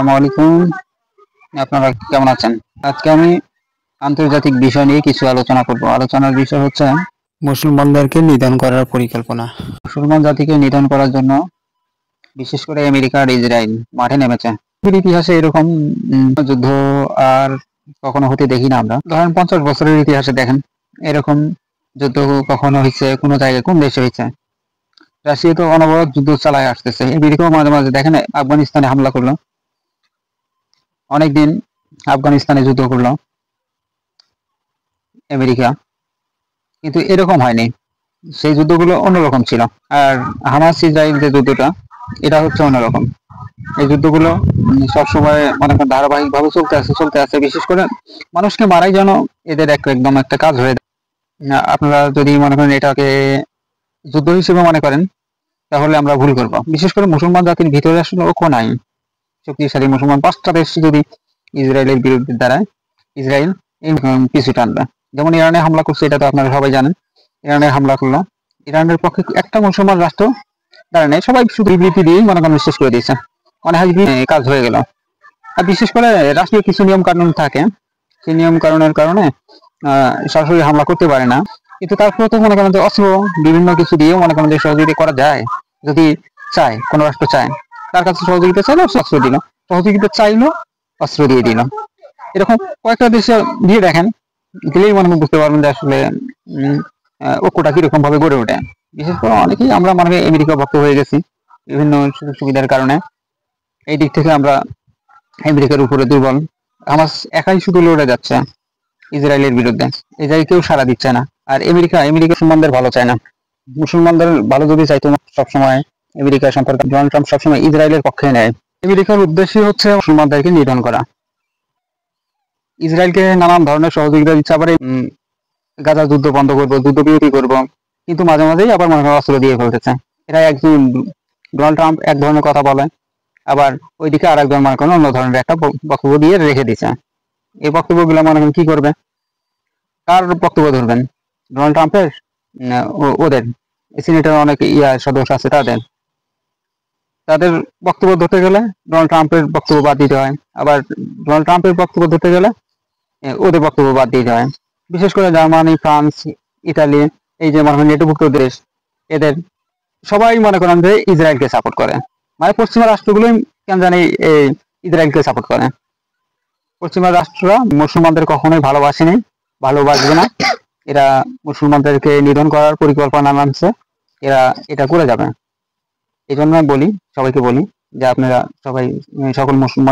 আসসালামু আলাইকুম। আপনারা কেমন আছেন? আজকে আমি আন্তর্জাতিক বিষয় নিয়ে কিছু আলোচনা করব। আলোচনার বিষয় হচ্ছে মুসলমানদেরকে নিধন করার পরিকল্পনা। মুসলমান জাতিকে নিধন করার জন্য বিশেষ করে আমেরিকা আর ইসরায়েল মাঠে নেমেছে। পৃথিবীর ইতিহাসে এরকম যুদ্ধ আর কখনো হতে দেখি না আমরা। ধরেন 50 বছরের ইতিহাসে দেখেন এরকম যুদ্ধ কখনো হয়েছে কোন জায়গায়, কোন দেশে হয়েছে? রাশিয়া তো অনবরত যুদ্ধ চালায় আসতেছে। আমেরিকাও মাঝে মাঝে দেখেন আফগানিস্তানে হামলা করলো, অনেকদিন আফগানিস্তানে যুদ্ধ করলো আমেরিকা, কিন্তু এরকম হয়নি। সেই যুদ্ধগুলো অন্যরকম ছিল। আর হামাস ইসরায়েল যে যুদ্ধটা, এটা হচ্ছে অন্যরকম। এই যুদ্ধগুলো সবসময় মনে করেন ধারাবাহিক ভাবে চলতে আছে। বিশেষ করে মানুষকে মারাই যেন এদের একদম একটা কাজ হয়ে যায়। আপনারা যদি মনে করেন এটাকে যুদ্ধ হিসেবে মনে করেন, তাহলে আমরা ভুল করবো। বিশেষ করে মুসলমান জাতির ভিতরে আসলে ঐক্য নাই। শক্তিশালী মুসলমান 5টা দেশ যদি ইসরায়েলের বিরুদ্ধে দাঁড়ায়, ইসরায়েল পিছু টানবে। যেমন ইরানে হামলা করছে, এটা তো আপনারা সবাই জানেন। ইরানে হামলা করলো, ইরানের পক্ষে একটা মুসলমান রাষ্ট্র দাঁড়ায় নাই, সবাই শুধু বিবৃতি দিয়েই মনে করেন শেষ করে দিয়েছে। মানে কাজ হয়ে গেল। আর বিশেষ করে রাষ্ট্রীয় কিছু নিয়ম কানুন থাকে, সেই নিয়ম কানুনের কারণে সরাসরি হামলা করতে পারে না। কিন্তু তারপরে তো মনে করেন যে অস্ত্র বিভিন্ন কিছু দিয়েও মনে করেন যে সহযোগিতা করা যায়। যদি চায়, কোনো রাষ্ট্র চায়, তার কাছে সহযোগিতা চাইলো, অস্ত্র দিল। সহযোগিতা চাইলো, অস্ত্র দিয়ে দিল। এরকম কয়েকটা দেশে দিয়ে দেখেন, গেলেই মনে বুঝতে পারবেন যে আসলে ঐক্যটা কিরকম ভাবে গড়ে ওঠে। বিশেষ করে অনেকেই আমরা মনে হয় আমেরিকা ভক্ত হয়ে গেছি বিভিন্ন সুযোগ সুবিধার কারণে। এই দিক থেকে আমরা আমেরিকার উপরে দুর্বল। হামাস একাই শুধু লড়ে যাচ্ছে ইসরায়েলের বিরুদ্ধে, এই জায়গায় কেউ সাড়া দিচ্ছে না। আর আমেরিকা মুসলমানদের ভালো চায় না। মুসলমানদের ভালো যদি চাইতো, সবসময় আমেরিকার সম্পর্কে ডোনাল্ড ট্রাম্প সবসময় ইসরায়েলের পক্ষে নেয়। আমেরিকার উদ্দেশ্য হচ্ছে মুসলমানদেরকে নিধন করা, ইসরায়েলকে নানান ধরনের সহযোগিতা দিচ্ছে। আবার গাজা যুদ্ধ বন্ধ করবো, যুদ্ধবিরতি করবো, কিন্তু মাঝে মাঝেই আবার মনে করেন অস্ত্র দিয়ে ফেলতেছে। এরা একজন ডোনাল্ড ট্রাম্প এক ধরনের কথা বলে, আবার ওইদিকে আর একজন মনে করেন অন্য ধরনের একটা বক্তব্য দিয়ে রেখে দিচ্ছে। এই বক্তব্যগুলো মনে করেন কি করবে, কার বক্তব্য ধরবেন? ডোনাল্ড ট্রাম্পের? ওদের সিনেটের অনেক সদস্য আছে, তাদের বক্তব্য ধরতে গেলে ডোনাল্ড ট্রাম্পের বক্তব্য বাদ দিতে হয়। আবার ডোনাল্ড ট্রাম্পের বক্তব্য ধরতে গেলে ওদের বক্তব্য বাদ দিতে হয়। বিশেষ করে জার্মানি, ফ্রান্স, ইতালি, এই যে মনে করেন নেটোভুক্ত দেশ, এদের সবাই মনে করেন যে ইসরায়েলকে সাপোর্ট করে। মানে পশ্চিমা রাষ্ট্রগুলোই কেন জানি ইসরায়েলকে সাপোর্ট করে। পশ্চিমা রাষ্ট্ররা মুসলমানদের কখনোই ভালোবাসেনি, ভালোবাসবে না। এরা মুসলমানদেরকে নিধন করার পরিকল্পনা নামছে, এরা এটা করে যাবে। এই জন্য বলি, সবাইকে বলি যে আপনারা সবাই, সকল মুসলমান